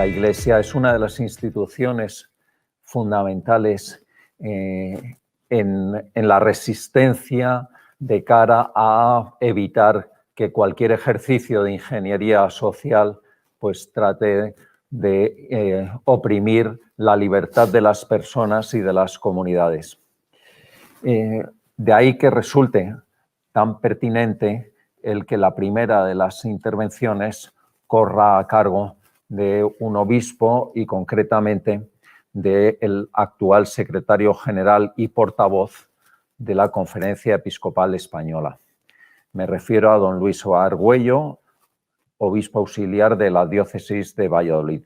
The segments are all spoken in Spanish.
la Iglesia es una de las instituciones fundamentales en la resistencia de cara a evitar que cualquier ejercicio de ingeniería social pues trate de oprimir la libertad de las personas y de las comunidades. De ahí que resulte tan pertinente el que la primera de las intervenciones corra a cargo de un obispo y concretamente del actual secretario general y portavoz de la Conferencia Episcopal Española. Me refiero a don Luis Argüello, obispo auxiliar de la diócesis de Valladolid.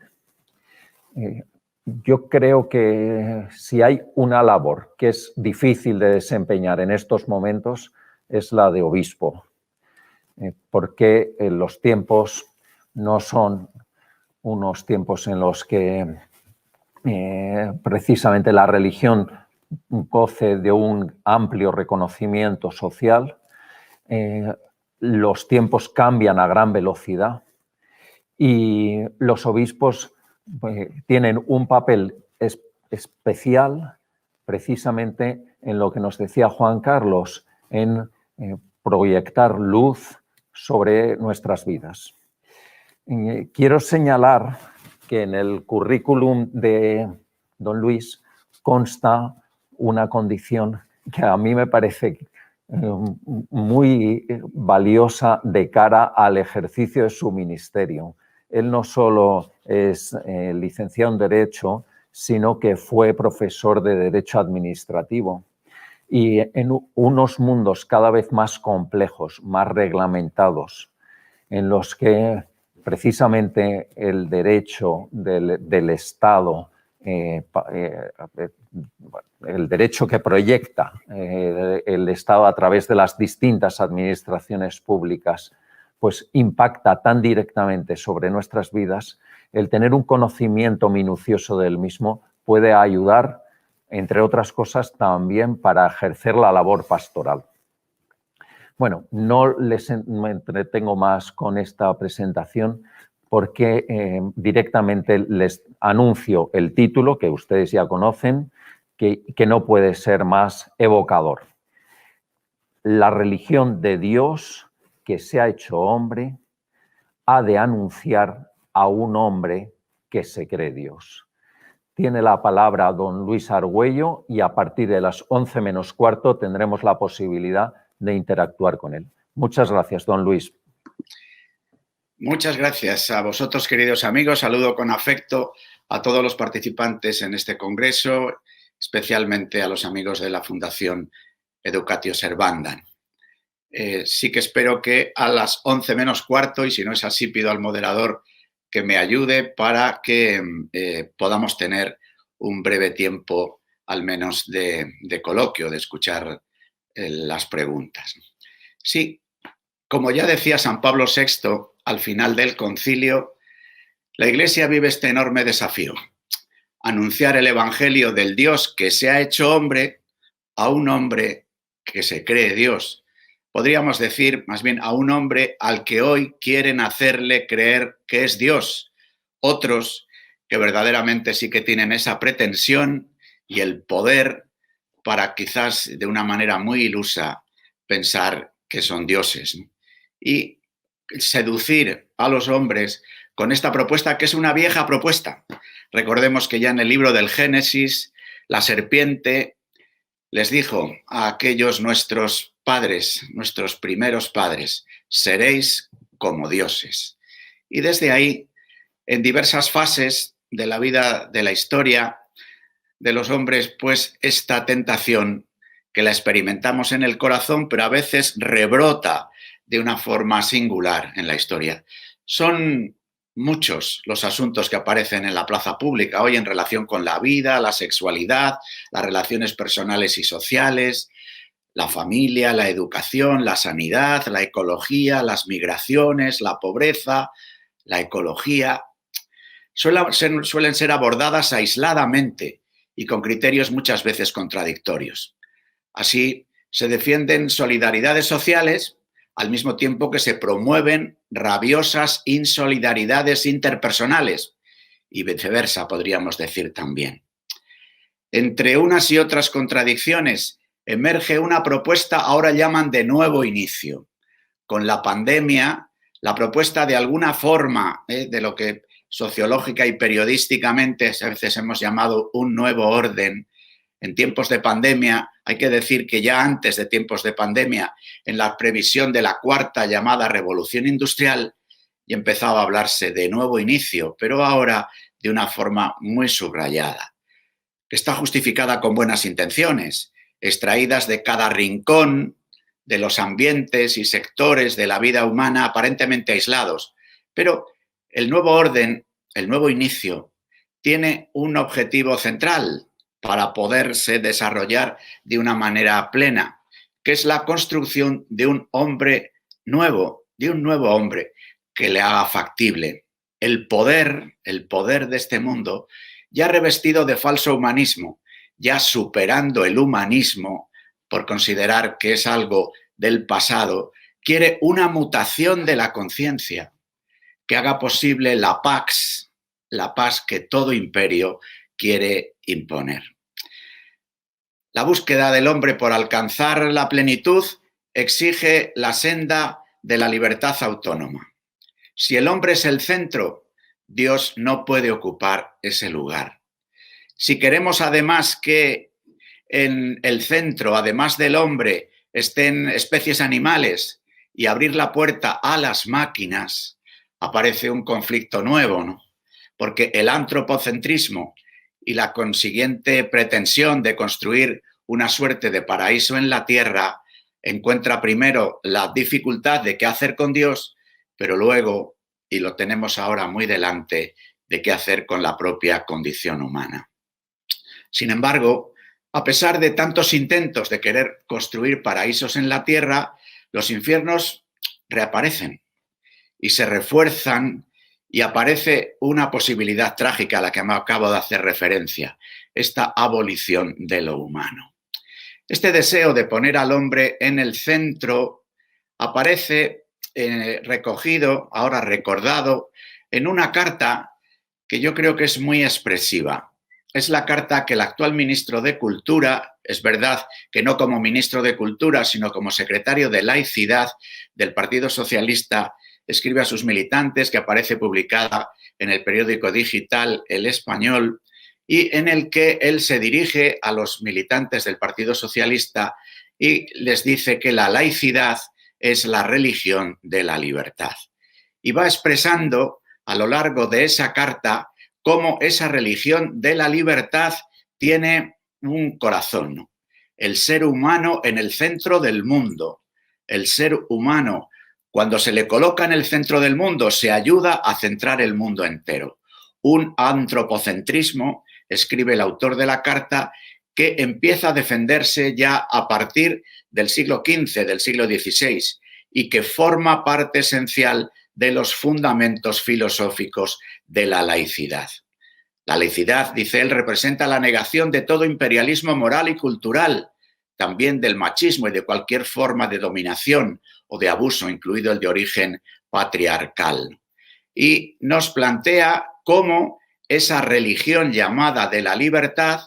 Yo creo que si hay una labor que es difícil de desempeñar en estos momentos es la de obispo, porque los tiempos no son unos tiempos en los que precisamente la religión goce de un amplio reconocimiento social. Los tiempos cambian a gran velocidad y los obispos tienen un papel especial precisamente en lo que nos decía Juan Carlos, en proyectar luz sobre nuestras vidas. Quiero señalar que en el currículum de don Luis consta una condición que a mí me parece muy valiosa de cara al ejercicio de su ministerio. Él no solo es licenciado en Derecho, sino que fue profesor de Derecho Administrativo. Y en unos mundos cada vez más complejos, más reglamentados, en los que precisamente el derecho del Estado, el derecho que proyecta el Estado a través de las distintas administraciones públicas, pues impacta tan directamente sobre nuestras vidas, el tener un conocimiento minucioso del mismo puede ayudar, entre otras cosas, también para ejercer la labor pastoral. Bueno, no me entretengo más con esta presentación porque directamente les anuncio el título, que ustedes ya conocen, que no puede ser más evocador. La religión de Dios que se ha hecho hombre ha de anunciar a un hombre que se cree Dios. Tiene la palabra don Luis Argüello y a partir de las 11 menos cuarto tendremos la posibilidad de interactuar con él. Muchas gracias, don Luis. Muchas gracias a vosotros, queridos amigos. Saludo con afecto a todos los participantes en este congreso, especialmente a los amigos de la Fundación Educatio Servanda. Sí que espero que a las 11 menos cuarto, y si no es así, pido al moderador que me ayude para que podamos tener un breve tiempo, al menos de coloquio, de escuchar las preguntas. Sí, como ya decía San Pablo VI al final del concilio, la Iglesia vive este enorme desafío: anunciar el evangelio del Dios que se ha hecho hombre a un hombre que se cree Dios. Podríamos decir, más bien, a un hombre al que hoy quieren hacerle creer que es Dios. Otros que verdaderamente sí que tienen esa pretensión y el poder para quizás de una manera muy ilusa pensar que son dioses. Y seducir a los hombres con esta propuesta, que es una vieja propuesta. Recordemos que ya en el libro del Génesis, la serpiente les dijo a aquellos nuestros padres, nuestros primeros padres: seréis como dioses. Y desde ahí, en diversas fases de la vida, de la historia de los hombres, pues esta tentación que la experimentamos en el corazón, pero a veces rebrota de una forma singular en la historia. Son muchos los asuntos que aparecen en la plaza pública hoy en relación con la vida, la sexualidad, las relaciones personales y sociales, la familia, la educación, la sanidad, la ecología, las migraciones, la pobreza, la ecología. Suelen ser abordadas aisladamente y con criterios muchas veces contradictorios. Así, se defienden solidaridades sociales al mismo tiempo que se promueven rabiosas insolidaridades interpersonales. y viceversa, podríamos decir también. Entre unas y otras contradicciones emerge una propuesta, ahora llaman de nuevo inicio. Con la pandemia, la propuesta de alguna forma de lo que sociológica y periodísticamente a veces hemos llamado un nuevo orden. En tiempos de pandemia, hay que decir que ya antes de tiempos de pandemia, en la previsión de la cuarta llamada revolución industrial, ya empezaba a hablarse de nuevo inicio, pero ahora de una forma muy subrayada. Está justificada con buenas intenciones, extraídas de cada rincón de los ambientes y sectores de la vida humana aparentemente aislados. Pero el nuevo orden, el nuevo inicio, tiene un objetivo central para poderse desarrollar de una manera plena, que es la construcción de un hombre nuevo, de un nuevo hombre que le haga factible el poder de este mundo, ya revestido de falso humanismo, ya superando el humanismo por considerar que es algo del pasado, quiere una mutación de la conciencia que haga posible la paz que todo imperio quiere imponer. La búsqueda del hombre por alcanzar la plenitud exige la senda de la libertad autónoma. Si el hombre es el centro, Dios no puede ocupar ese lugar. Si queremos además que en el centro, además del hombre, estén especies animales y abrir la puerta a las máquinas, aparece un conflicto nuevo, ¿no? Porque el antropocentrismo y la consiguiente pretensión de construir una suerte de paraíso en la tierra encuentra primero la dificultad de qué hacer con Dios, pero luego, y lo tenemos ahora muy delante, de qué hacer con la propia condición humana. Sin embargo, a pesar de tantos intentos de querer construir paraísos en la tierra, los infiernos reaparecen y se refuerzan y aparece una posibilidad trágica a la que me acabo de hacer referencia, esta abolición de lo humano. Este deseo de poner al hombre en el centro aparece recogido, ahora recordado, en una carta que yo creo que es muy expresiva. Es la carta que el actual ministro de Cultura, es verdad que no como ministro de Cultura, sino como secretario de Laicidad del Partido Socialista, escribe a sus militantes, que aparece publicada en el periódico digital El Español, y en el que él se dirige a los militantes del Partido Socialista y les dice que la laicidad es la religión de la libertad. Y va expresando a lo largo de esa carta cómo esa religión de la libertad tiene un corazón, ¿no? El ser humano en el centro del mundo. El ser humano, cuando se le coloca en el centro del mundo, se ayuda a centrar el mundo entero. Un antropocentrismo, escribe el autor de la carta, que empieza a defenderse ya a partir del siglo XV, del siglo XVI, y que forma parte esencial de los fundamentos filosóficos de la laicidad. La laicidad, dice él, representa la negación de todo imperialismo moral y cultural, también del machismo y de cualquier forma de dominación o de abuso, incluido el de origen patriarcal. Y nos plantea cómo esa religión llamada de la libertad,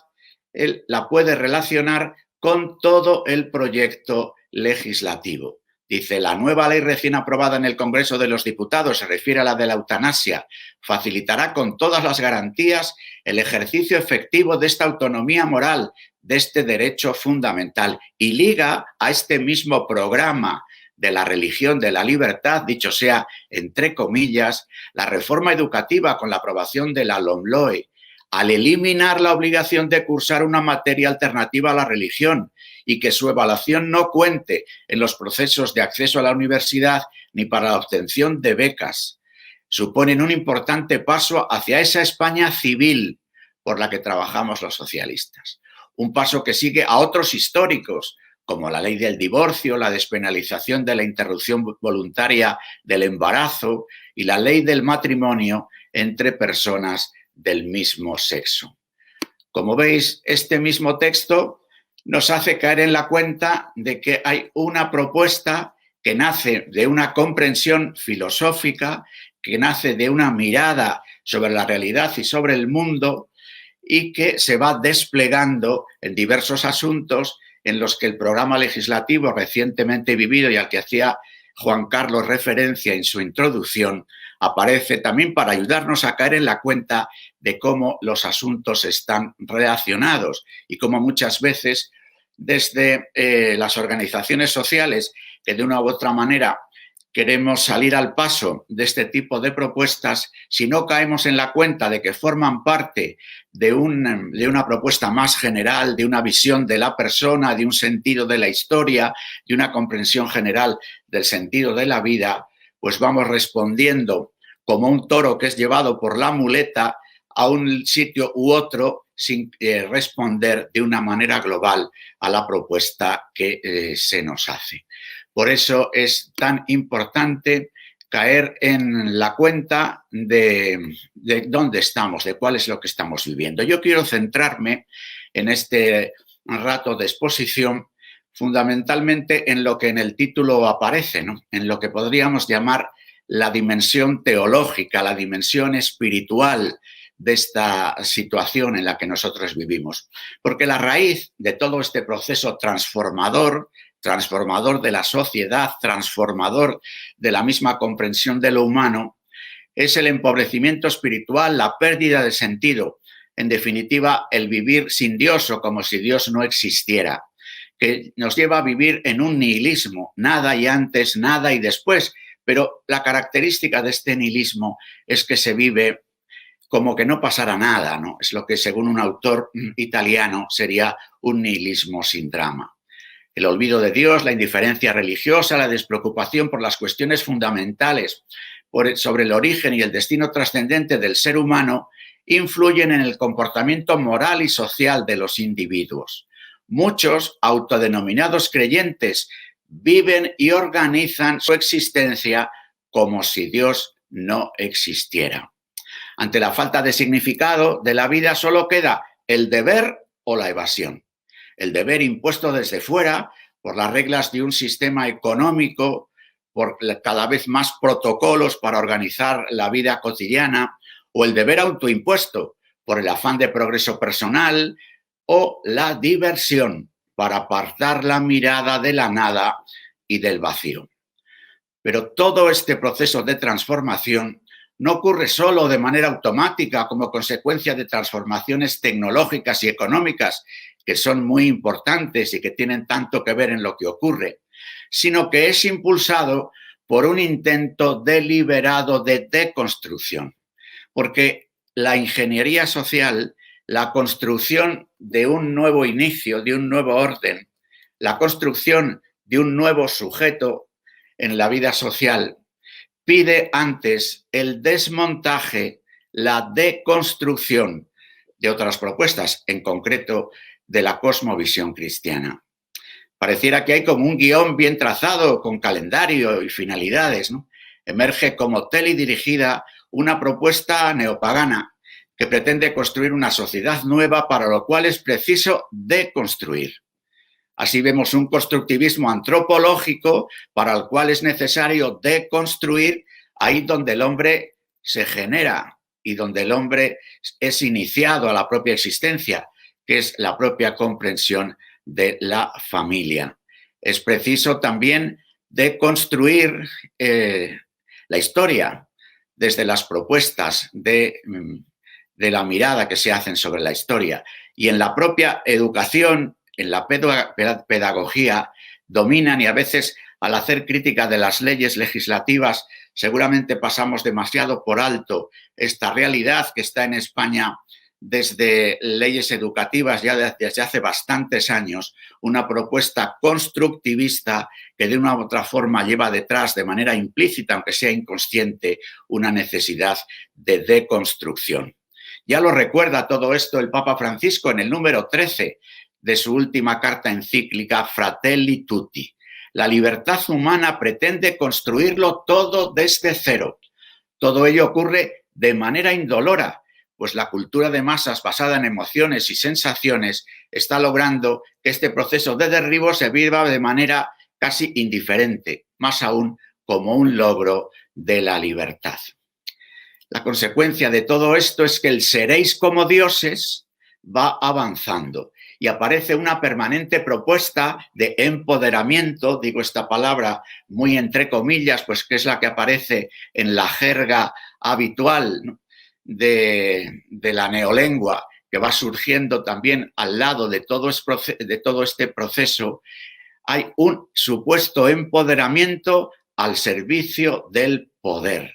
él la puede relacionar con todo el proyecto legislativo. Dice, la nueva ley recién aprobada en el Congreso de los Diputados, se refiere a la de la eutanasia, facilitará con todas las garantías el ejercicio efectivo de esta autonomía moral, de este derecho fundamental, y liga a este mismo programa de la religión de la libertad, dicho sea entre comillas, la reforma educativa con la aprobación de la LOMLOE, al eliminar la obligación de cursar una materia alternativa a la religión y que su evaluación no cuente en los procesos de acceso a la universidad ni para la obtención de becas. Suponen un importante paso hacia esa España civil por la que trabajamos los socialistas. Un paso que sigue a otros históricos, como la ley del divorcio, la despenalización de la interrupción voluntaria del embarazo y la ley del matrimonio entre personas del mismo sexo. Como veis, este mismo texto nos hace caer en la cuenta de que hay una propuesta que nace de una comprensión filosófica que nace de una mirada sobre la realidad y sobre el mundo y que se va desplegando en diversos asuntos en los que el programa legislativo recientemente vivido y al que hacía Juan Carlos referencia en su introducción, aparece también para ayudarnos a caer en la cuenta de cómo los asuntos están relacionados y cómo muchas veces desde las organizaciones sociales que de una u otra manera queremos salir al paso de este tipo de propuestas, si no caemos en la cuenta de que forman parte de una propuesta más general, de una visión de la persona, de un sentido de la historia, de una comprensión general del sentido de la vida, pues vamos respondiendo como un toro que es llevado por la muleta a un sitio u otro sin responder de una manera global a la propuesta que se nos hace. Por eso es tan importante caer en la cuenta de dónde estamos, de cuál es lo que estamos viviendo. Yo quiero centrarme en este rato de exposición fundamentalmente en lo que en el título aparece, ¿no? En lo que podríamos llamar la dimensión teológica, la dimensión espiritual de esta situación en la que nosotros vivimos. Porque la raíz de todo este proceso transformador de la sociedad, transformador de la misma comprensión de lo humano, es el empobrecimiento espiritual, la pérdida de sentido, en definitiva, el vivir sin Dios o como si Dios no existiera, que nos lleva a vivir en un nihilismo, nada y antes, nada y después, pero la característica de este nihilismo es que se vive como que no pasara nada, ¿no? Es lo que según un autor italiano sería un nihilismo sin drama. El olvido de Dios, la indiferencia religiosa, la despreocupación por las cuestiones fundamentales sobre el origen y el destino trascendente del ser humano influyen en el comportamiento moral y social de los individuos. Muchos autodenominados creyentes viven y organizan su existencia como si Dios no existiera. Ante la falta de significado de la vida solo queda el deber o la evasión. El deber impuesto desde fuera por las reglas de un sistema económico, por cada vez más protocolos para organizar la vida cotidiana, o el deber autoimpuesto por el afán de progreso personal, o la diversión para apartar la mirada de la nada y del vacío. Pero todo este proceso de transformación no ocurre solo de manera automática como consecuencia de transformaciones tecnológicas y económicas que son muy importantes y que tienen tanto que ver en lo que ocurre, sino que es impulsado por un intento deliberado de deconstrucción. Porque la ingeniería social, la construcción de un nuevo inicio, de un nuevo orden, la construcción de un nuevo sujeto en la vida social, pide antes el desmontaje, la deconstrucción de otras propuestas, en concreto de la cosmovisión cristiana. Pareciera que hay como un guión bien trazado, con calendario y finalidades, ¿no? Emerge como teledirigida una propuesta neopagana que pretende construir una sociedad nueva, para lo cual es preciso deconstruir. Así vemos un constructivismo antropológico para el cual es necesario deconstruir ahí donde el hombre se genera y donde el hombre es iniciado a la propia existencia, que es la propia comprensión de la familia. Es preciso también deconstruir la historia desde las propuestas de la mirada que se hacen sobre la historia. Y en la propia educación, en la pedagogía, dominan, y a veces al hacer crítica de las leyes legislativas seguramente pasamos demasiado por alto esta realidad que está en España desde leyes educativas ya desde hace bastantes años, una propuesta constructivista que de una u otra forma lleva detrás, de manera implícita, aunque sea inconsciente, una necesidad de deconstrucción. Ya lo recuerda todo esto el Papa Francisco en el número 13 de su última carta encíclica Fratelli Tutti. La libertad humana pretende construirlo todo desde cero. Todo ello ocurre de manera indolora, pues la cultura de masas basada en emociones y sensaciones está logrando que este proceso de derribo se viva de manera casi indiferente, más aún como un logro de la libertad. La consecuencia de todo esto es que el seréis como dioses va avanzando y aparece una permanente propuesta de empoderamiento, digo esta palabra muy entre comillas, pues que es la que aparece en la jerga habitual, ¿no?, de la neolengua, que va surgiendo también al lado de todo este proceso. Hay un supuesto empoderamiento al servicio del poder,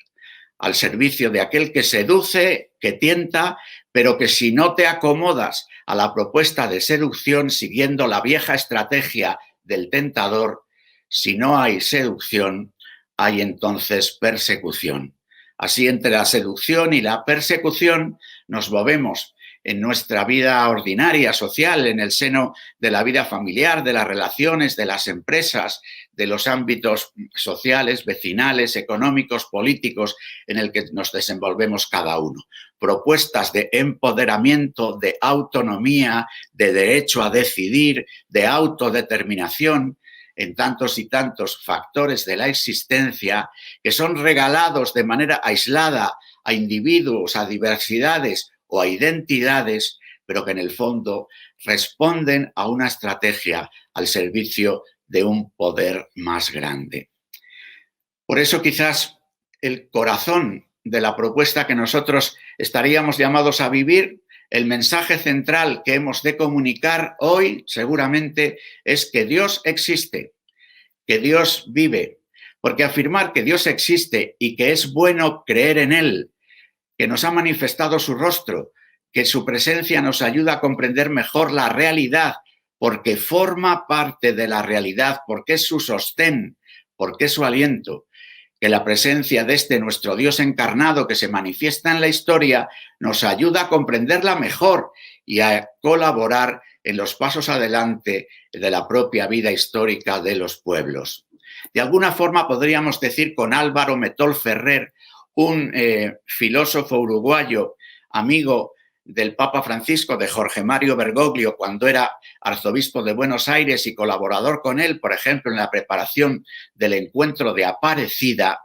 al servicio de aquel que seduce, que tienta, pero que si no te acomodas a la propuesta de seducción siguiendo la vieja estrategia del tentador, si no hay seducción, hay entonces persecución. Así, entre la seducción y la persecución nos movemos en nuestra vida ordinaria, social, en el seno de la vida familiar, de las relaciones, de las empresas, de los ámbitos sociales, vecinales, económicos, políticos, en el que nos desenvolvemos cada uno. Propuestas de empoderamiento, de autonomía, de derecho a decidir, de autodeterminación, en tantos y tantos factores de la existencia que son regalados de manera aislada a individuos, a diversidades o a identidades, pero que en el fondo responden a una estrategia al servicio de un poder más grande. Por eso quizás el corazón de la propuesta que nosotros estaríamos llamados a vivir, el mensaje central que hemos de comunicar hoy seguramente es que Dios existe, que Dios vive, porque afirmar que Dios existe y que es bueno creer en Él, que nos ha manifestado su rostro, que su presencia nos ayuda a comprender mejor la realidad, porque forma parte de la realidad, porque es su sostén, porque es su aliento, que la presencia de este nuestro Dios encarnado que se manifiesta en la historia nos ayuda a comprenderla mejor y a colaborar en los pasos adelante de la propia vida histórica de los pueblos. De alguna forma podríamos decir con Álvaro Metol Ferrer, un filósofo uruguayo, amigo del Papa Francisco, de Jorge Mario Bergoglio, cuando era arzobispo de Buenos Aires y colaborador con él, por ejemplo, en la preparación del encuentro de Aparecida,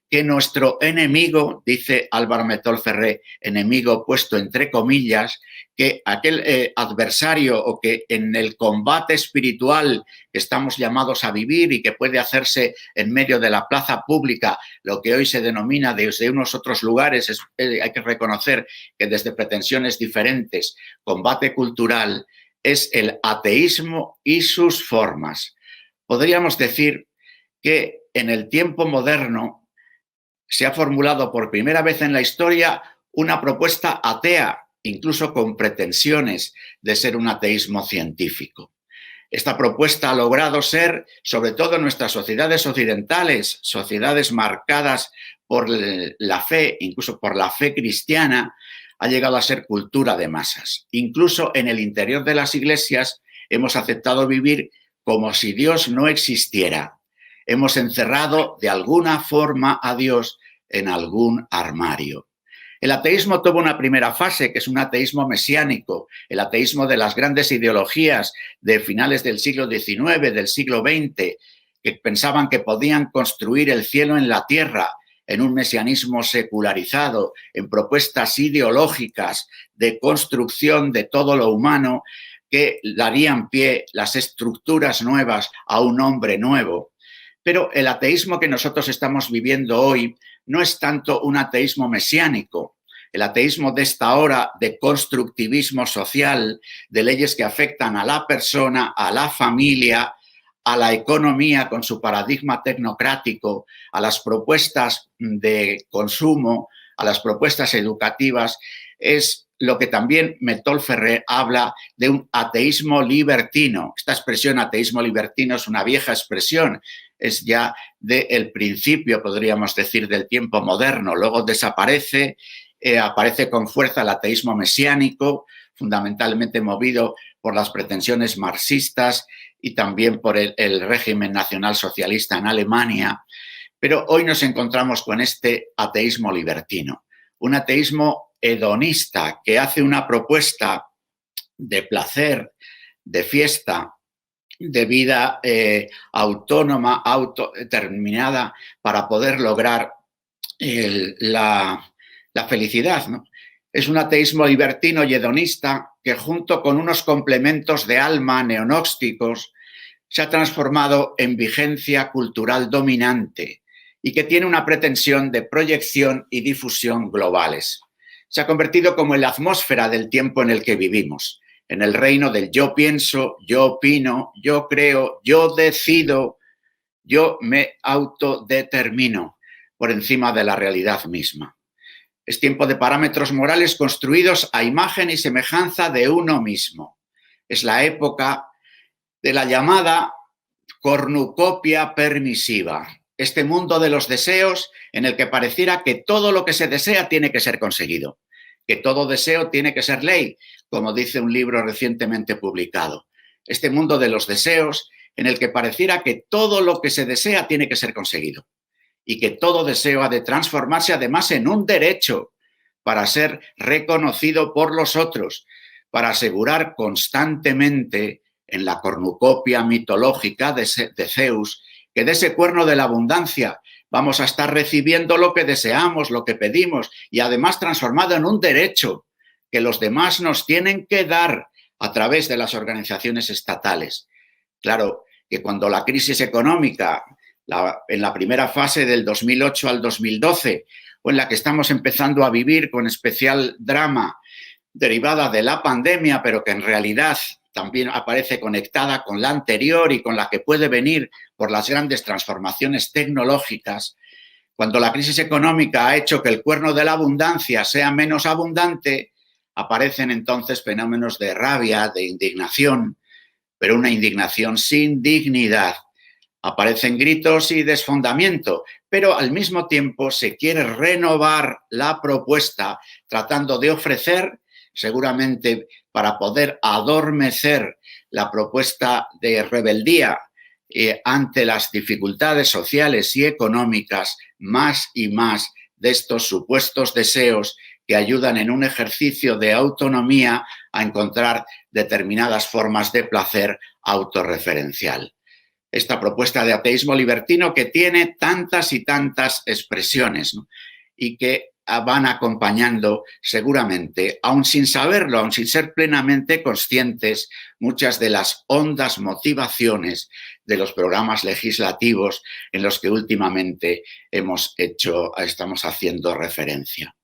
que nuestro enemigo, dice Álvaro Metol Ferrer, enemigo puesto entre comillas, que aquel adversario o que en el combate espiritual que estamos llamados a vivir y que puede hacerse en medio de la plaza pública, lo que hoy se denomina desde unos otros lugares, hay que reconocer que desde pretensiones diferentes, combate cultural, es el ateísmo y sus formas. Podríamos decir que en el tiempo moderno se ha formulado por primera vez en la historia una propuesta atea, incluso con pretensiones de ser un ateísmo científico. Esta propuesta ha logrado ser, sobre todo en nuestras sociedades occidentales, sociedades marcadas por la fe, incluso por la fe cristiana, ha llegado a ser cultura de masas. Incluso en el interior de las iglesias hemos aceptado vivir como si Dios no existiera. Hemos encerrado de alguna forma a Dios en algún armario. El ateísmo tuvo una primera fase, que es un ateísmo mesiánico, el ateísmo de las grandes ideologías de finales del siglo XIX, del siglo XX, que pensaban que podían construir el cielo en la tierra en un mesianismo secularizado, en propuestas ideológicas de construcción de todo lo humano que darían pie las estructuras nuevas a un hombre nuevo. Pero el ateísmo que nosotros estamos viviendo hoy no es tanto un ateísmo mesiánico. El ateísmo de esta hora de constructivismo social, de leyes que afectan a la persona, a la familia, a la economía con su paradigma tecnocrático, a las propuestas de consumo, a las propuestas educativas, es lo que también Metol Ferrer habla de un ateísmo libertino. Esta expresión ateísmo libertino es una vieja expresión, es ya del principio, podríamos decir, del tiempo moderno. Luego desaparece, aparece con fuerza el ateísmo mesiánico, fundamentalmente movido por las pretensiones marxistas y también por el régimen nacionalsocialista en Alemania. Pero hoy nos encontramos con este ateísmo libertino, un ateísmo hedonista que hace una propuesta de placer, de fiesta, de vida autónoma, autodeterminada, para poder lograr la la felicidad, ¿no? Es un ateísmo libertino y hedonista que, junto con unos complementos de alma neonósticos, se ha transformado en vigencia cultural dominante y que tiene una pretensión de proyección y difusión globales. Se ha convertido como en la atmósfera del tiempo en el que vivimos, en el reino del yo pienso, yo opino, yo creo, yo decido, yo me autodetermino por encima de la realidad misma. Es tiempo de parámetros morales construidos a imagen y semejanza de uno mismo. Es la época de la llamada cornucopia permisiva, este mundo de los deseos en el que pareciera que todo lo que se desea tiene que ser conseguido, que todo deseo tiene que ser ley, como dice un libro recientemente publicado. Este mundo de los deseos en el que pareciera que todo lo que se desea tiene que ser conseguido y que todo deseo ha de transformarse además en un derecho para ser reconocido por los otros, para asegurar constantemente en la cornucopia mitológica de Zeus, que de ese cuerno de la abundancia vamos a estar recibiendo lo que deseamos, lo que pedimos, y además transformado en un derecho que los demás nos tienen que dar a través de las organizaciones estatales. Claro que cuando la crisis económica, en la primera fase del 2008 al 2012, o en la que estamos empezando a vivir con especial drama derivada de la pandemia, pero que en realidad también aparece conectada con la anterior y con la que puede venir por las grandes transformaciones tecnológicas, cuando la crisis económica ha hecho que el cuerno de la abundancia sea menos abundante, aparecen entonces fenómenos de rabia, de indignación, pero una indignación sin dignidad. Aparecen gritos y desfondamiento, pero al mismo tiempo se quiere renovar la propuesta tratando de ofrecer, seguramente para poder adormecer la propuesta de rebeldía ante las dificultades sociales y económicas, más y más de estos supuestos deseos que ayudan en un ejercicio de autonomía a encontrar determinadas formas de placer autorreferencial. Esta propuesta de ateísmo libertino que tiene tantas y tantas expresiones, ¿no? Y que van acompañando seguramente, aun sin saberlo, aun sin ser plenamente conscientes, muchas de las hondas motivaciones de los programas legislativos en los que últimamente estamos haciendo referencia.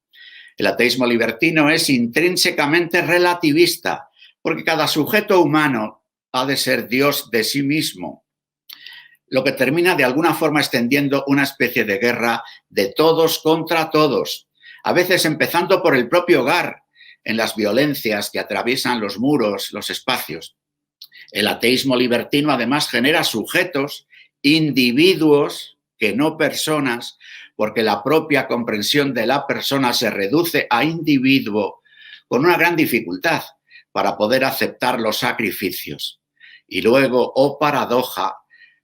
El ateísmo libertino es intrínsecamente relativista, porque cada sujeto humano ha de ser Dios de sí mismo, lo que termina de alguna forma extendiendo una especie de guerra de todos contra todos, a veces empezando por el propio hogar, en las violencias que atraviesan los muros, los espacios. El ateísmo libertino además genera sujetos, individuos, que no personas, porque la propia comprensión de la persona se reduce a individuo con una gran dificultad para poder aceptar los sacrificios. Y luego, oh paradoja,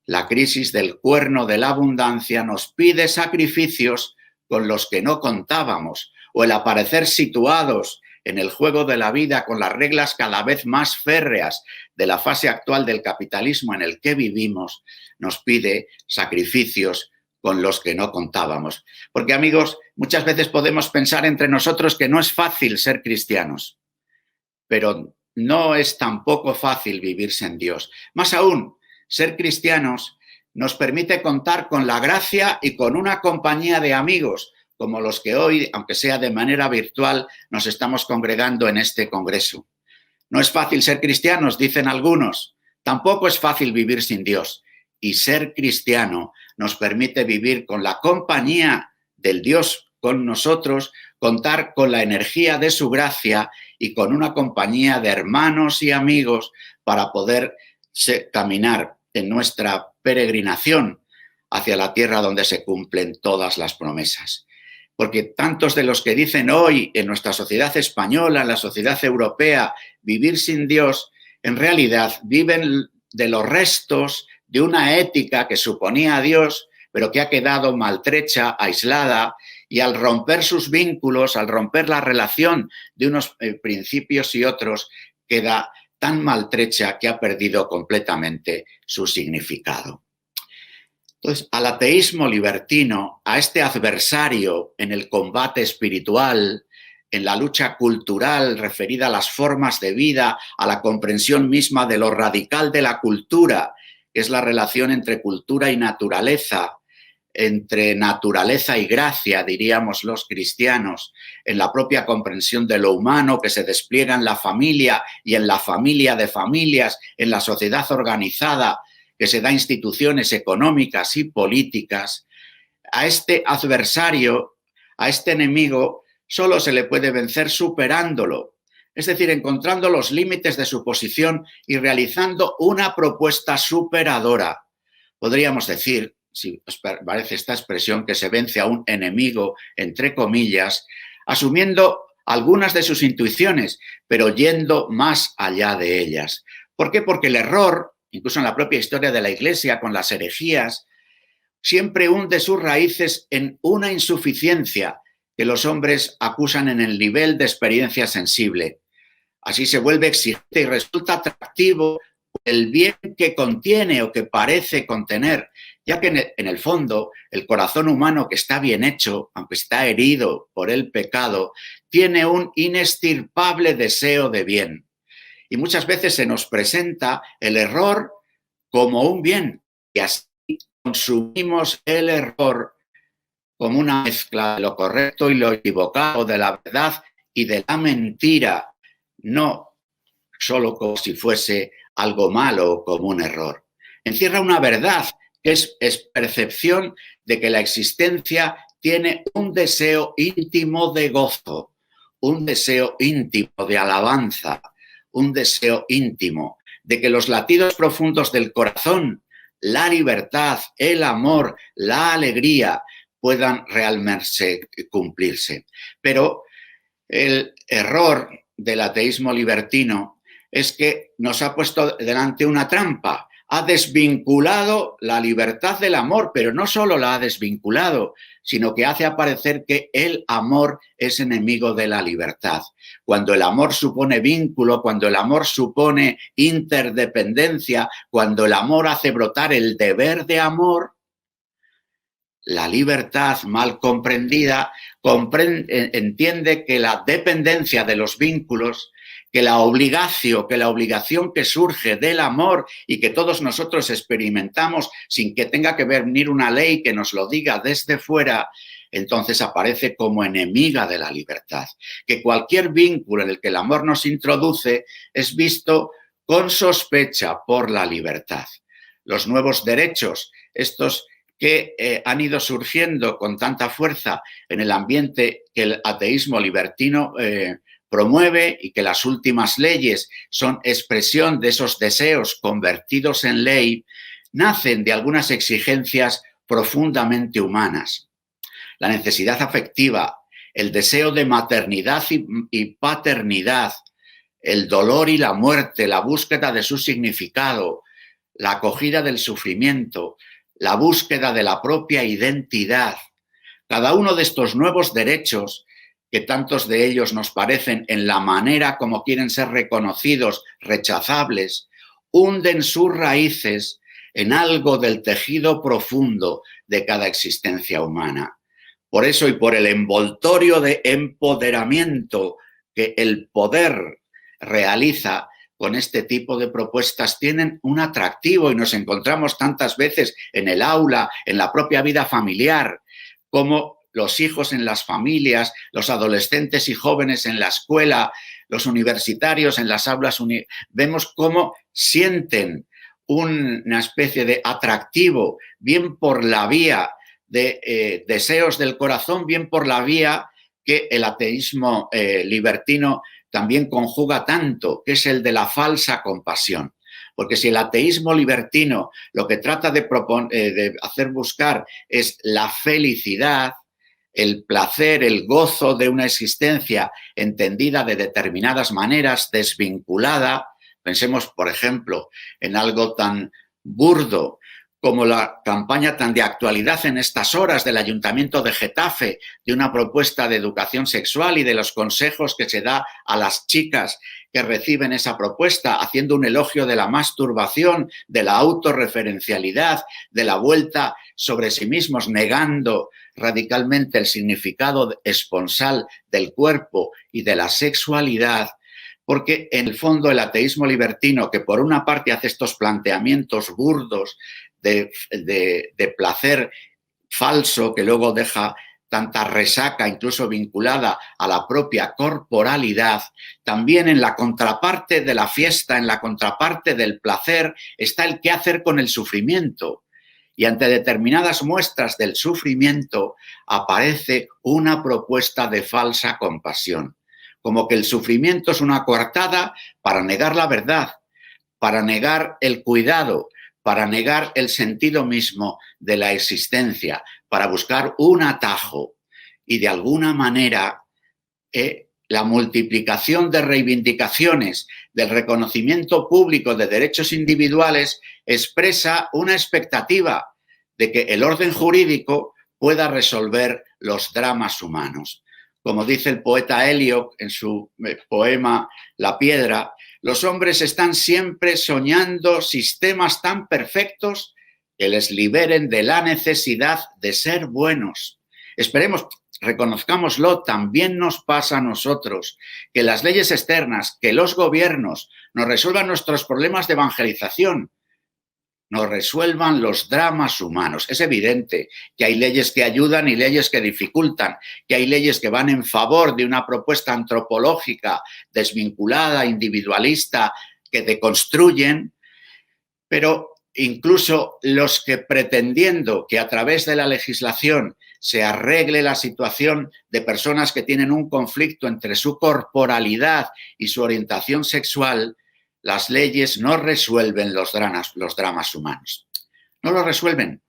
la crisis del cuerno de la abundancia nos pide sacrificios con los que no contábamos, o el aparecer situados en el juego de la vida con las reglas cada vez más férreas de la fase actual del capitalismo en el que vivimos, nos pide sacrificios con los que no contábamos. Porque, amigos, muchas veces podemos pensar entre nosotros que no es fácil ser cristianos, pero no es tampoco fácil vivir sin Dios. Más aún, ser cristianos nos permite contar con la gracia y con una compañía de amigos, como los que hoy, aunque sea de manera virtual, nos estamos congregando en este congreso. No es fácil ser cristianos, dicen algunos. Tampoco es fácil vivir sin Dios. Y ser cristiano nos permite vivir con la compañía del Dios con nosotros, contar con la energía de su gracia y con una compañía de hermanos y amigos para poder caminar en nuestra peregrinación hacia la tierra donde se cumplen todas las promesas. Porque tantos de los que dicen hoy en nuestra sociedad española, en la sociedad europea, vivir sin Dios, en realidad viven de los restos de una ética que suponía a Dios, pero que ha quedado maltrecha, aislada, y al romper sus vínculos, al romper la relación de unos principios y otros, queda tan maltrecha que ha perdido completamente su significado. Entonces, al ateísmo libertino, a este adversario en el combate espiritual, en la lucha cultural referida a las formas de vida, a la comprensión misma de lo radical de la cultura, que es la relación entre cultura y naturaleza, entre naturaleza y gracia, diríamos los cristianos, en la propia comprensión de lo humano que se despliega en la familia y en la familia de familias, en la sociedad organizada, que se da instituciones económicas y políticas. A este adversario, a este enemigo, solo se le puede vencer superándolo, es decir, encontrando los límites de su posición y realizando una propuesta superadora. Podríamos decir, si os parece esta expresión, que se vence a un enemigo, entre comillas, asumiendo algunas de sus intuiciones, pero yendo más allá de ellas. ¿Por qué? Porque el error, incluso en la propia historia de la Iglesia, con las herejías, siempre hunde sus raíces en una insuficiencia que los hombres acusan en el nivel de experiencia sensible. Así se vuelve exigente y resulta atractivo el bien que contiene o que parece contener, ya que en el fondo el corazón humano, que está bien hecho, aunque está herido por el pecado, tiene un inextirpable deseo de bien. Y muchas veces se nos presenta el error como un bien, y así consumimos el error como una mezcla de lo correcto y lo equivocado, de la verdad y de la mentira, no solo como si fuese algo malo o como un error. Encierra una verdad que es percepción de que la existencia tiene un deseo íntimo de gozo, un deseo íntimo de alabanza, un deseo íntimo de que los latidos profundos del corazón, la libertad, el amor, la alegría, puedan realmente cumplirse. Pero el error del ateísmo libertino es que nos ha puesto delante una trampa. Ha desvinculado la libertad del amor, pero no solo la ha desvinculado, sino que hace aparecer que el amor es enemigo de la libertad. Cuando el amor supone vínculo, cuando el amor supone interdependencia, cuando el amor hace brotar el deber de amor, la libertad mal comprendida entiende que la dependencia de los vínculos, que la obligación que surge del amor y que todos nosotros experimentamos sin que tenga que venir una ley que nos lo diga desde fuera, entonces aparece como enemiga de la libertad. Que cualquier vínculo en el que el amor nos introduce es visto con sospecha por la libertad. Los nuevos derechos, estos que han ido surgiendo con tanta fuerza en el ambiente que el ateísmo libertino promueve y que las últimas leyes son expresión de esos deseos convertidos en ley, nacen de algunas exigencias profundamente humanas. La necesidad afectiva, el deseo de maternidad y paternidad, el dolor y la muerte, la búsqueda de su significado, la acogida del sufrimiento, la búsqueda de la propia identidad. Cada uno de estos nuevos derechos, que tantos de ellos nos parecen en la manera como quieren ser reconocidos, rechazables, hunden sus raíces en algo del tejido profundo de cada existencia humana. Por eso y por el envoltorio de empoderamiento que el poder realiza con este tipo de propuestas, tienen un atractivo y nos encontramos tantas veces en el aula, en la propia vida familiar, como los hijos en las familias, los adolescentes y jóvenes en la escuela, los universitarios en las aulas, vemos cómo sienten una especie de atractivo, bien por la vía de deseos del corazón, bien por la vía que el ateísmo libertino también conjuga tanto, que es el de la falsa compasión. Porque si el ateísmo libertino lo que trata de hacer buscar es la felicidad, el placer, el gozo de una existencia entendida de determinadas maneras, desvinculada, pensemos, por ejemplo, en algo tan burdo como la campaña tan de actualidad en estas horas del Ayuntamiento de Getafe, de una propuesta de educación sexual y de los consejos que se da a las chicas que reciben esa propuesta, haciendo un elogio de la masturbación, de la autorreferencialidad, de la vuelta sobre sí mismos, negando radicalmente el significado esponsal del cuerpo y de la sexualidad, porque en el fondo el ateísmo libertino, que por una parte hace estos planteamientos burdos de placer falso, que luego deja tanta resaca, incluso vinculada a la propia corporalidad, también en la contraparte de la fiesta, en la contraparte del placer, está el qué hacer con el sufrimiento. Y ante determinadas muestras del sufrimiento aparece una propuesta de falsa compasión, como que el sufrimiento es una coartada para negar la verdad, para negar el cuidado, para negar el sentido mismo de la existencia, para buscar un atajo. Y de alguna manera la multiplicación de reivindicaciones, del reconocimiento público de derechos individuales expresa una expectativa de que el orden jurídico pueda resolver los dramas humanos. Como dice el poeta Eliot en su poema La piedra, los hombres están siempre soñando sistemas tan perfectos que les liberen de la necesidad de ser buenos. Esperemos, reconozcámoslo, también nos pasa a nosotros, que las leyes externas, que los gobiernos nos resuelvan nuestros problemas de evangelización, nos resuelvan los dramas humanos. Es evidente que hay leyes que ayudan y leyes que dificultan, que hay leyes que van en favor de una propuesta antropológica desvinculada, individualista, que deconstruyen, pero incluso los que pretendiendo que a través de la legislación se arregle la situación de personas que tienen un conflicto entre su corporalidad y su orientación sexual, las leyes no resuelven los dramas humanos. No lo resuelven,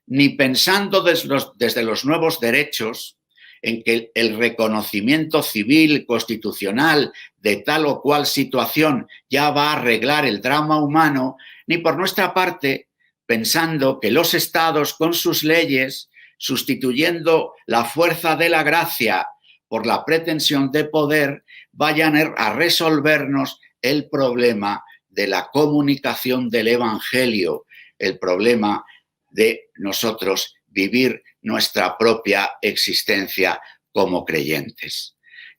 ni pensando desde los nuevos derechos en que el reconocimiento civil, constitucional de tal o cual situación ya va a arreglar el drama humano, ni por nuestra parte pensando que los estados con sus leyes, sustituyendo la fuerza de la gracia por la pretensión de poder, vayan a resolvernos el problema de la comunicación del Evangelio, el problema de nosotros vivir nuestra propia existencia como creyentes.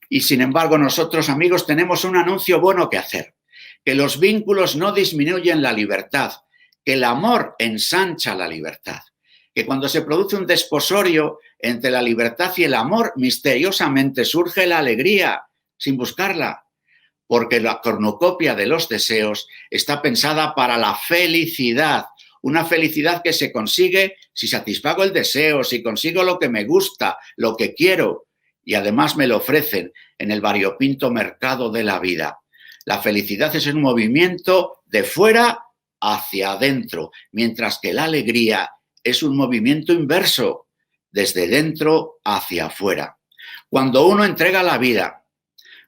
Y sin embargo, nosotros, amigos, tenemos un anuncio bueno que hacer, que los vínculos no disminuyen la libertad, que el amor ensancha la libertad, que cuando se produce un desposorio entre la libertad y el amor, misteriosamente surge la alegría, sin buscarla, porque la cornucopia de los deseos está pensada para la felicidad, una felicidad que se consigue si satisfago el deseo, si consigo lo que me gusta, lo que quiero, y además me lo ofrecen en el variopinto mercado de la vida. La felicidad es un movimiento de fuera hacia adentro, mientras que la alegría es un movimiento inverso, desde dentro hacia afuera. Cuando uno entrega la vida,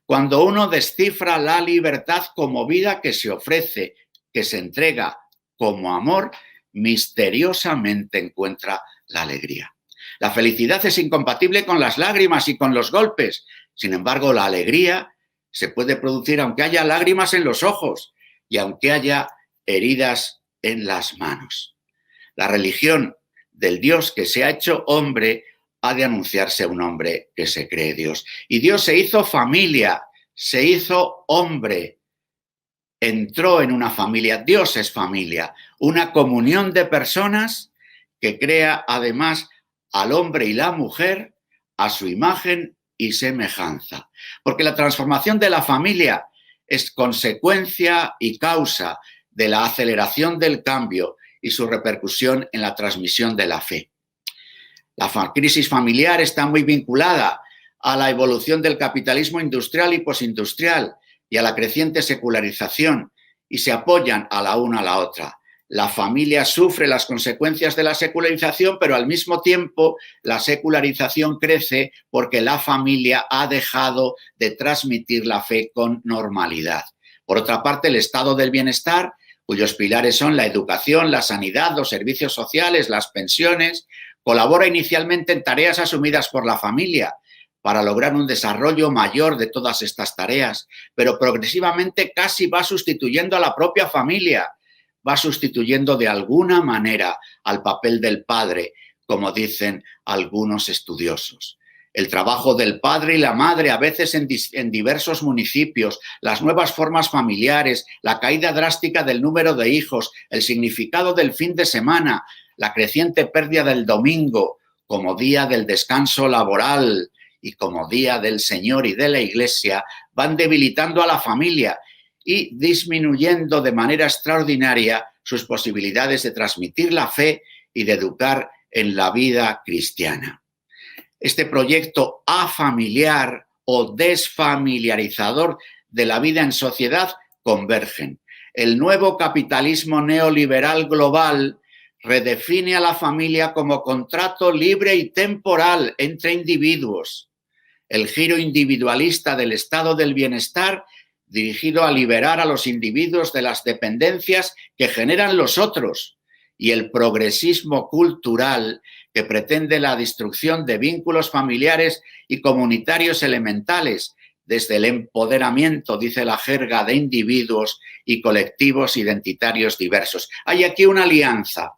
cuando uno descifra la libertad como vida que se ofrece, que se entrega como amor, misteriosamente encuentra la alegría. La felicidad es incompatible con las lágrimas y con los golpes. Sin embargo, la alegría se puede producir aunque haya lágrimas en los ojos y aunque haya heridas en las manos. La religión del Dios que se ha hecho hombre ha de anunciarse a un hombre que se cree Dios. Y Dios se hizo familia, se hizo hombre, entró en una familia. Dios es familia, una comunión de personas que crea además al hombre y la mujer a su imagen y semejanza. Porque la transformación de la familia es consecuencia y causa de la aceleración del cambio y su repercusión en la transmisión de la fe. La crisis familiar está muy vinculada a la evolución del capitalismo industrial y posindustrial y a la creciente secularización, y se apoyan a la una a la otra. La familia sufre las consecuencias de la secularización, pero al mismo tiempo la secularización crece porque la familia ha dejado de transmitir la fe con normalidad. Por otra parte, el estado del bienestar cuyos pilares son la educación, la sanidad, los servicios sociales, las pensiones. Colabora inicialmente en tareas asumidas por la familia para lograr un desarrollo mayor de todas estas tareas, pero progresivamente casi va sustituyendo a la propia familia, va sustituyendo de alguna manera al papel del padre, como dicen algunos estudiosos. El trabajo del padre y la madre, a veces en diversos municipios, las nuevas formas familiares, la caída drástica del número de hijos, el significado del fin de semana, la creciente pérdida del domingo como día del descanso laboral y como día del Señor y de la Iglesia, van debilitando a la familia y disminuyendo de manera extraordinaria sus posibilidades de transmitir la fe y de educar en la vida cristiana. Este proyecto afamiliar o desfamiliarizador de la vida en sociedad convergen. El nuevo capitalismo neoliberal global redefine a la familia como contrato libre y temporal entre individuos. El giro individualista del estado del bienestar dirigido a liberar a los individuos de las dependencias que generan los otros, y el progresismo cultural que pretende la destrucción de vínculos familiares y comunitarios elementales desde el empoderamiento, dice la jerga, de individuos y colectivos identitarios diversos. Hay aquí una alianza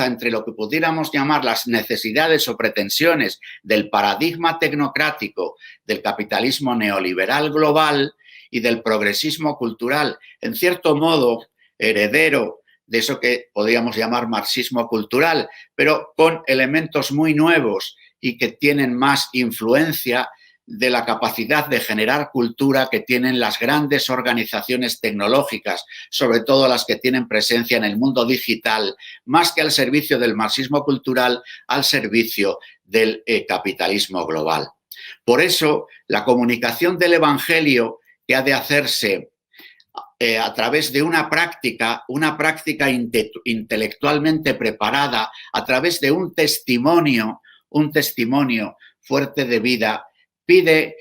entre lo que pudiéramos llamar las necesidades o pretensiones del paradigma tecnocrático del capitalismo neoliberal global y del progresismo cultural, en cierto modo heredero de eso que podríamos llamar marxismo cultural, pero con elementos muy nuevos y que tienen más influencia de la capacidad de generar cultura que tienen las grandes organizaciones tecnológicas, sobre todo las que tienen presencia en el mundo digital, más que al servicio del marxismo cultural, al servicio del capitalismo global. Por eso, la comunicación del Evangelio que ha de hacerse a través de una práctica intelectualmente preparada, a través de un testimonio fuerte de vida, pide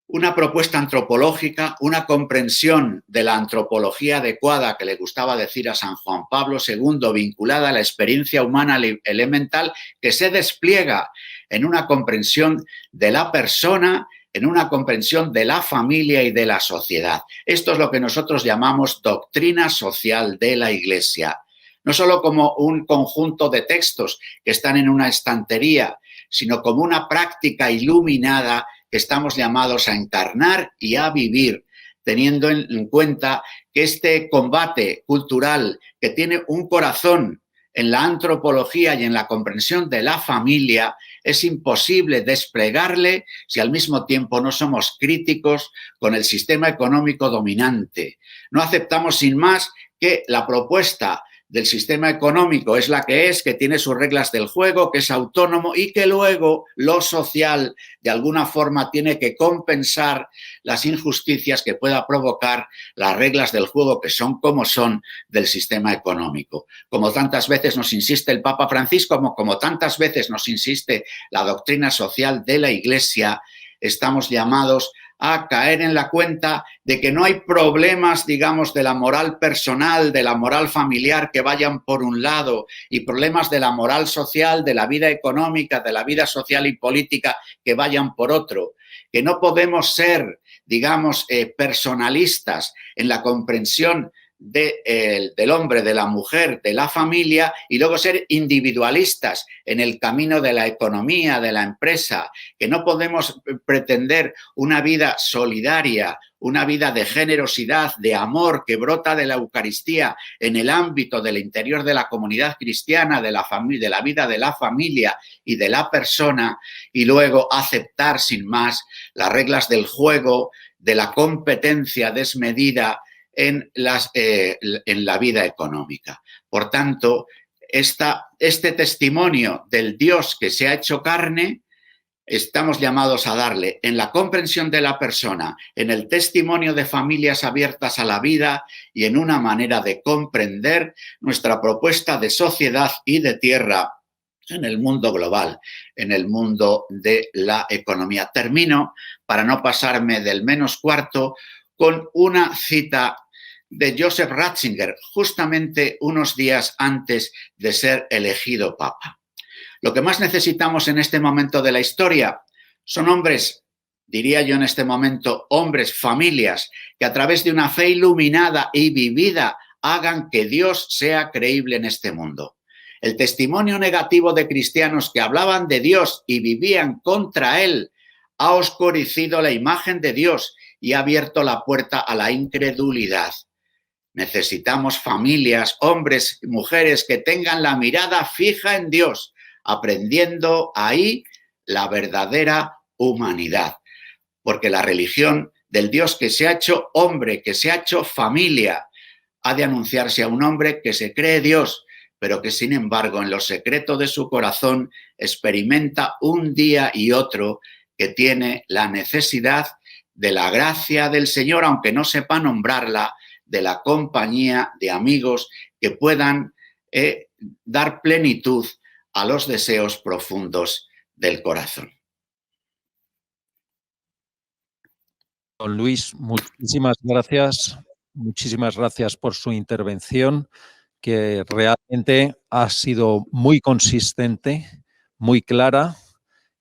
una propuesta antropológica, una comprensión de la antropología adecuada que le gustaba decir a San Juan Pablo II, vinculada a la experiencia humana elemental, que se despliega en una comprensión de la persona, en una comprensión de la familia y de la sociedad. Esto es lo que nosotros llamamos doctrina social de la Iglesia. No solo como un conjunto de textos que están en una estantería, sino como una práctica iluminada que estamos llamados a encarnar y a vivir, teniendo en cuenta que este combate cultural que tiene un corazón en la antropología y en la comprensión de la familia, es imposible desplegarle si al mismo tiempo no somos críticos con el sistema económico dominante. No aceptamos sin más que la propuesta del sistema económico es la que es, que tiene sus reglas del juego, que es autónomo y que luego lo social de alguna forma tiene que compensar las injusticias que pueda provocar las reglas del juego que son como son del sistema económico. Como tantas veces nos insiste el Papa Francisco, como tantas veces nos insiste la doctrina social de la Iglesia, estamos llamados a caer en la cuenta de que no hay problemas, digamos, de la moral personal, de la moral familiar que vayan por un lado y problemas de la moral social, de la vida económica, de la vida social y política que vayan por otro. Que no podemos ser, digamos, personalistas en la comprensión del hombre, de la mujer, de la familia y luego ser individualistas en el camino de la economía, de la empresa, que no podemos pretender una vida solidaria, una vida de generosidad, de amor que brota de la Eucaristía en el ámbito del interior de la comunidad cristiana, de la familia, de la vida de la familia y de la persona, y luego aceptar sin más las reglas del juego, de la competencia desmedida en la vida económica. Por tanto, este testimonio del Dios que se ha hecho carne, estamos llamados a darle en la comprensión de la persona, en el testimonio de familias abiertas a la vida y en una manera de comprender nuestra propuesta de sociedad y de tierra en el mundo global, en el mundo de la economía. Termino, para no pasarme del menos cuarto, con una cita de Joseph Ratzinger, justamente unos días antes de ser elegido papa. Lo que más necesitamos en este momento de la historia son hombres, diría yo en este momento, hombres, familias, que a través de una fe iluminada y vivida hagan que Dios sea creíble en este mundo. El testimonio negativo de cristianos que hablaban de Dios y vivían contra Él ha oscurecido la imagen de Dios y ha abierto la puerta a la incredulidad. Necesitamos familias, hombres y mujeres que tengan la mirada fija en Dios, aprendiendo ahí la verdadera humanidad. Porque la religión del Dios que se ha hecho hombre, que se ha hecho familia, ha de anunciarse a un hombre que se cree Dios, pero que sin embargo en lo secreto de su corazón experimenta un día y otro que tiene la necesidad de la gracia del Señor, aunque no sepa nombrarla, de la compañía de amigos que puedan dar plenitud a los deseos profundos del corazón. Don Luis, muchísimas gracias por su intervención, que realmente ha sido muy consistente, muy clara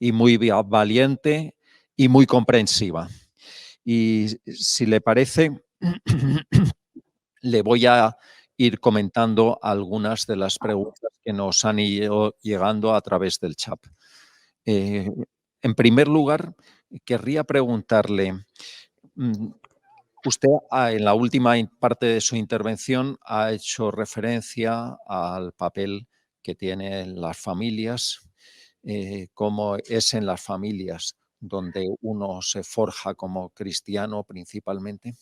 y muy valiente y muy comprensiva. Y si le parece, le voy a ir comentando algunas de las preguntas que nos han ido llegando a través del chat. En primer lugar, querría preguntarle, usted en la última parte de su intervención ha hecho referencia al papel que tienen las familias, cómo es en las familias donde uno se forja como cristiano principalmente,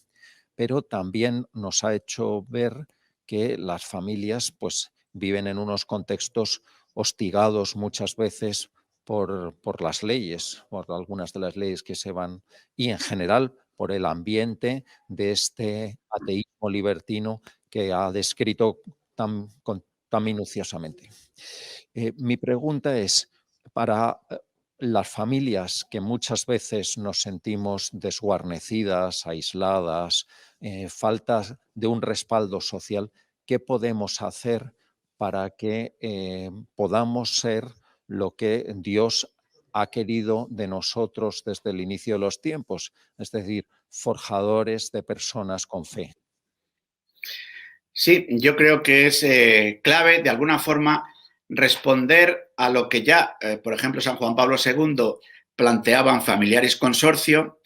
pero también nos ha hecho ver que las familias pues, viven en unos contextos hostigados muchas veces por las leyes, por algunas de las leyes que se van, y en general por el ambiente de este ateísmo libertino que ha descrito tan minuciosamente. Mi pregunta es, para las familias que muchas veces nos sentimos desguarnecidas, aisladas, falta de un respaldo social, ¿qué podemos hacer para que podamos ser lo que Dios ha querido de nosotros desde el inicio de los tiempos? Es decir, forjadores de personas con fe. Sí, yo creo que es clave, de alguna forma, responder a lo que ya, por ejemplo, San Juan Pablo II planteaban Familiaris Consortio.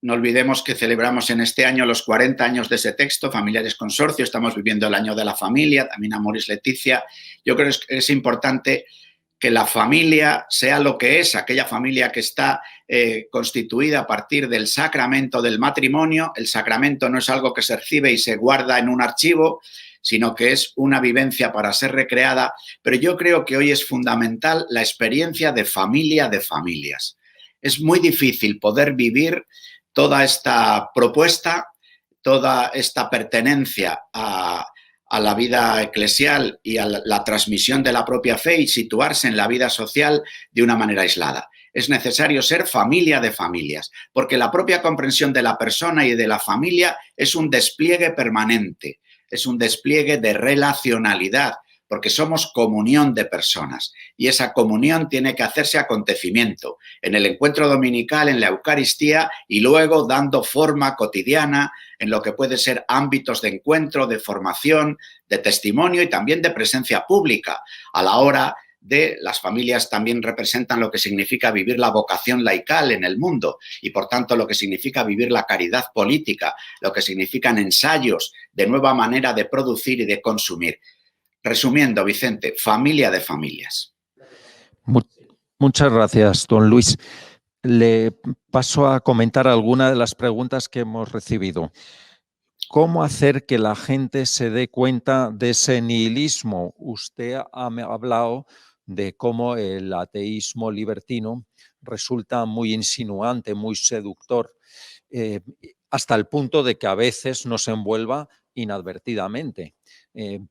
No olvidemos que celebramos en este año los 40 años de ese texto, Familiaris Consortio. Estamos viviendo el año de la familia, también Amoris Laetitia. Yo creo que es importante que la familia sea lo que es, aquella familia que está constituida a partir del sacramento del matrimonio. El sacramento no es algo que se recibe y se guarda en un archivo, sino que es una vivencia para ser recreada. Pero yo creo que hoy es fundamental la experiencia de familia de familias. Es muy difícil poder vivir toda esta propuesta, toda esta pertenencia a la vida eclesial y a la transmisión de la propia fe y situarse en la vida social de una manera aislada. Es necesario ser familia de familias, porque la propia comprensión de la persona y de la familia es un despliegue permanente, es un despliegue de relacionalidad, porque somos comunión de personas y esa comunión tiene que hacerse acontecimiento en el encuentro dominical, en la Eucaristía y luego dando forma cotidiana en lo que puede ser ámbitos de encuentro, de formación, de testimonio y también de presencia pública. A la hora de las familias también representan lo que significa vivir la vocación laical en el mundo y por tanto lo que significa vivir la caridad política, lo que significan ensayos de nueva manera de producir y de consumir. Resumiendo, Vicente, familia de familias. Muchas gracias, don Luis. Le paso a comentar algunas de las preguntas que hemos recibido. ¿Cómo hacer que la gente se dé cuenta de ese nihilismo? Usted ha hablado de cómo el ateísmo libertino resulta muy insinuante, muy seductor, hasta el punto de que a veces nos envuelva inadvertidamente,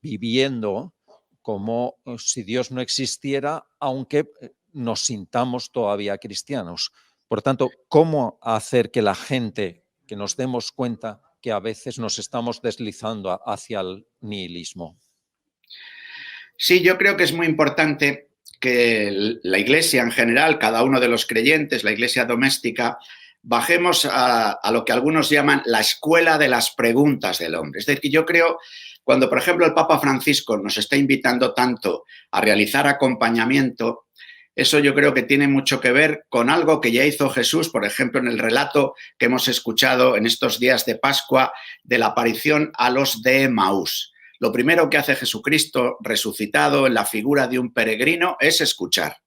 viviendo como si Dios no existiera, aunque nos sintamos todavía cristianos. Por tanto, ¿cómo hacer que la gente, que nos demos cuenta que a veces nos estamos deslizando hacia el nihilismo? Sí, yo creo que es muy importante que la Iglesia en general, cada uno de los creyentes, la Iglesia doméstica, bajemos a lo que algunos llaman la escuela de las preguntas del hombre. Es decir, yo creo, cuando por ejemplo el Papa Francisco nos está invitando tanto a realizar acompañamiento, eso yo creo que tiene mucho que ver con algo que ya hizo Jesús, por ejemplo, en el relato que hemos escuchado en estos días de Pascua de la aparición a los de Emaús. Lo primero que hace Jesucristo resucitado en la figura de un peregrino es escuchar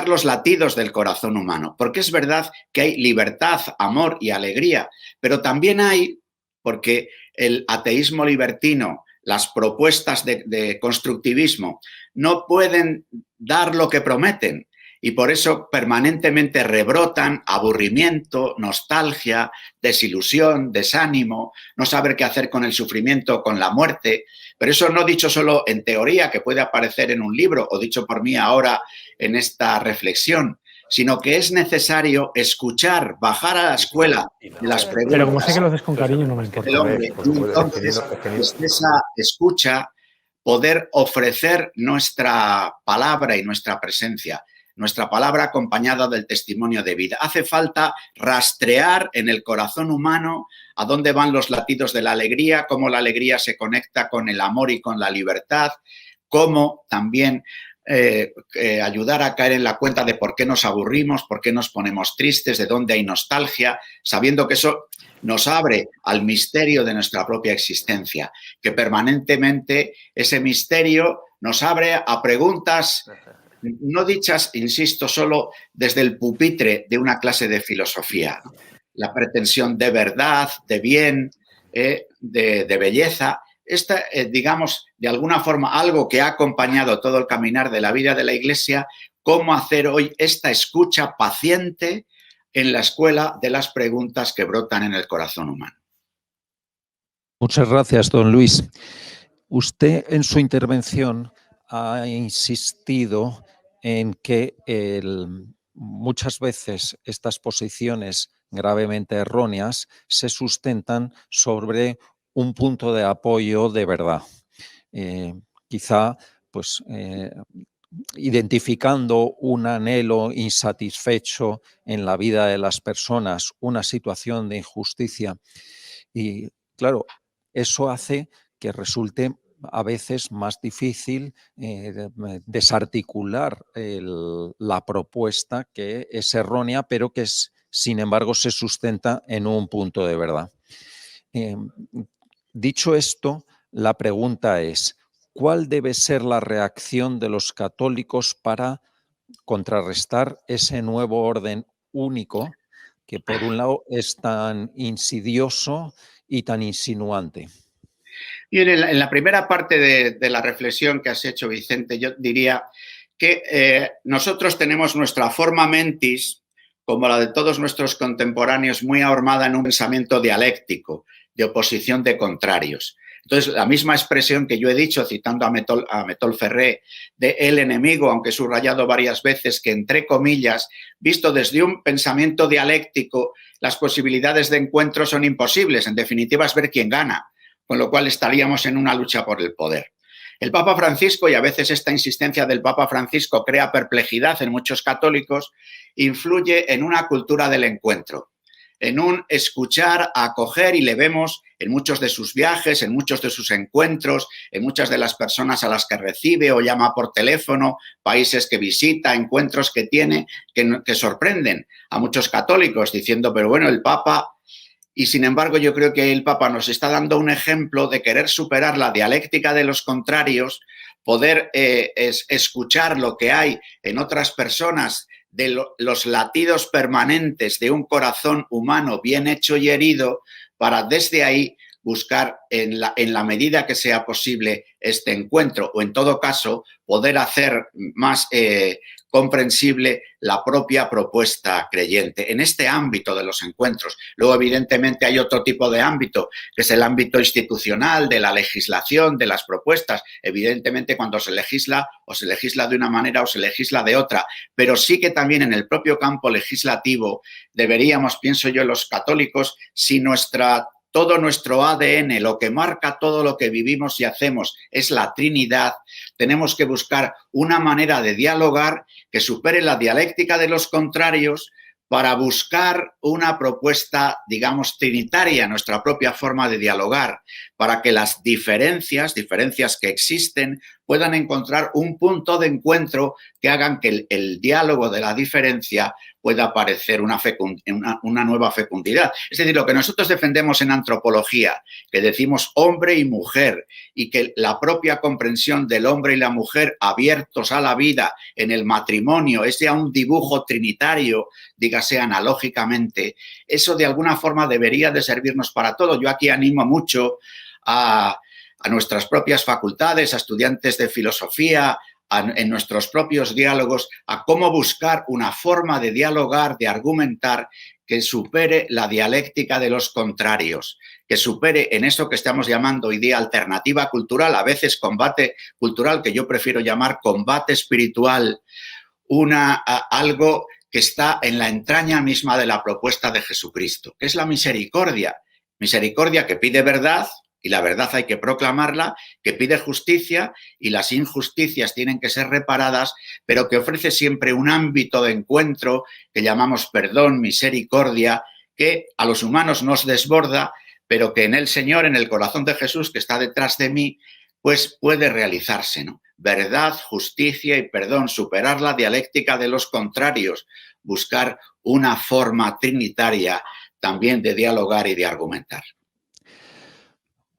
los latidos del corazón humano, porque es verdad que hay libertad, amor y alegría, pero también hay, porque el ateísmo libertino, las propuestas de constructivismo no pueden dar lo que prometen y por eso permanentemente rebrotan aburrimiento, nostalgia, desilusión, desánimo, no saber qué hacer con el sufrimiento, con la muerte. Pero eso no dicho solo en teoría, que puede aparecer en un libro, o dicho por mí ahora en esta reflexión, sino que es necesario escuchar, bajar a la escuela de las preguntas. Pero como sé que lo haces con cariño, no me importa. El hombre, y entonces, desde esa escucha, poder ofrecer nuestra palabra y nuestra presencia, nuestra palabra acompañada del testimonio de vida. Hace falta rastrear en el corazón humano a dónde van los latidos de la alegría, cómo la alegría se conecta con el amor y con la libertad, cómo también ayudar a caer en la cuenta de por qué nos aburrimos, por qué nos ponemos tristes, de dónde hay nostalgia, sabiendo que eso nos abre al misterio de nuestra propia existencia, que permanentemente ese misterio nos abre a preguntas no dichas, insisto, solo desde el pupitre de una clase de filosofía. La pretensión de verdad, de bien, de belleza. Esta, digamos, de alguna forma, algo que ha acompañado todo el caminar de la vida de la Iglesia, cómo hacer hoy esta escucha paciente en la escuela de las preguntas que brotan en el corazón humano. Muchas gracias, don Luis. Usted en su intervención ha insistido en que muchas veces estas posiciones gravemente erróneas se sustentan sobre un punto de apoyo de verdad. Quizá, pues, identificando un anhelo insatisfecho en la vida de las personas, una situación de injusticia. Y, claro, eso hace que resulte a veces más difícil desarticular la propuesta que es errónea, pero que sin embargo se sustenta en un punto de verdad. Dicho esto, la pregunta es, ¿cuál debe ser la reacción de los católicos para contrarrestar ese nuevo orden único que por un lado es tan insidioso y tan insinuante? Bien, en la primera parte de la reflexión que has hecho, Vicente, yo diría que nosotros tenemos nuestra forma mentis, como la de todos nuestros contemporáneos, muy ahormada en un pensamiento dialéctico, de oposición de contrarios. Entonces, la misma expresión que yo he dicho, citando a Metol Ferré, de el enemigo, aunque he subrayado varias veces, que entre comillas, visto desde un pensamiento dialéctico, las posibilidades de encuentro son imposibles. En definitiva, es ver quién gana, con lo cual estaríamos en una lucha por el poder. El Papa Francisco, y a veces esta insistencia del Papa Francisco crea perplejidad en muchos católicos, influye en una cultura del encuentro, en un escuchar, acoger, y le vemos en muchos de sus viajes, en muchos de sus encuentros, en muchas de las personas a las que recibe o llama por teléfono, países que visita, encuentros que tiene, que sorprenden a muchos católicos diciendo, pero bueno, el Papa... Y sin embargo, yo creo que el Papa nos está dando un ejemplo de querer superar la dialéctica de los contrarios, poder escuchar lo que hay en otras personas, de los latidos permanentes de un corazón humano bien hecho y herido, para desde ahí buscar en la medida que sea posible este encuentro, o en todo caso poder hacer más comprensible la propia propuesta creyente en este ámbito de los encuentros. Luego, evidentemente, hay otro tipo de ámbito, que es el ámbito institucional, de la legislación, de las propuestas. Evidentemente, cuando se legisla, o se legisla de una manera o se legisla de otra, pero sí que también en el propio campo legislativo deberíamos, pienso yo, los católicos, si nuestra todo nuestro ADN, lo que marca todo lo que vivimos y hacemos es la Trinidad, tenemos que buscar una manera de dialogar que supere la dialéctica de los contrarios para buscar una propuesta, digamos, trinitaria, nuestra propia forma de dialogar, para que las diferencias que existen, puedan encontrar un punto de encuentro que hagan que el diálogo de la diferencia pueda parecer una nueva fecundidad. Es decir, lo que nosotros defendemos en antropología, que decimos hombre y mujer, y que la propia comprensión del hombre y la mujer abiertos a la vida en el matrimonio es ya un dibujo trinitario, dígase analógicamente, eso de alguna forma debería de servirnos para todo. Yo aquí animo mucho a nuestras propias facultades, a estudiantes de filosofía, en nuestros propios diálogos, a cómo buscar una forma de dialogar, de argumentar, que supere la dialéctica de los contrarios, que supere en eso que estamos llamando hoy día alternativa cultural, a veces combate cultural, que yo prefiero llamar combate espiritual, algo que está en la entraña misma de la propuesta de Jesucristo, que es la misericordia. Misericordia que pide verdad, y la verdad hay que proclamarla, que pide justicia y las injusticias tienen que ser reparadas, pero que ofrece siempre un ámbito de encuentro que llamamos perdón, misericordia, que a los humanos nos desborda, pero que en el Señor, en el corazón de Jesús que está detrás de mí, pues puede realizarse, ¿no? Verdad, justicia y perdón, superar la dialéctica de los contrarios, buscar una forma trinitaria también de dialogar y de argumentar.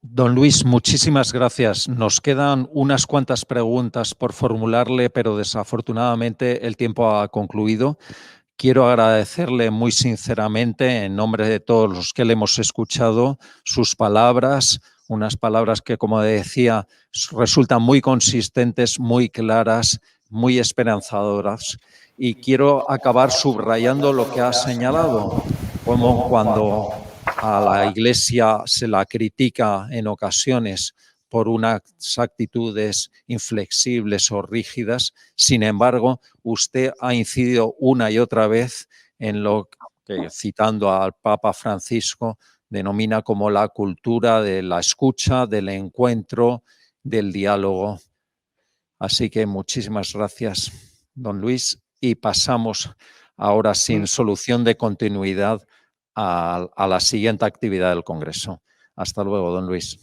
Don Luis, muchísimas gracias. Nos quedan unas cuantas preguntas por formularle, pero desafortunadamente el tiempo ha concluido. Quiero agradecerle muy sinceramente, en nombre de todos los que le hemos escuchado, sus palabras, unas palabras que, como decía, resultan muy consistentes, muy claras, muy esperanzadoras. Y quiero acabar subrayando lo que ha señalado, como cuando a la Iglesia se la critica en ocasiones por unas actitudes inflexibles o rígidas. Sin embargo, usted ha incidido una y otra vez en lo que, citando al Papa Francisco, denomina como la cultura de la escucha, del encuentro, del diálogo. Así que muchísimas gracias, don Luis, y pasamos ahora sin solución de continuidad a la siguiente actividad del Congreso. Hasta luego, don Luis.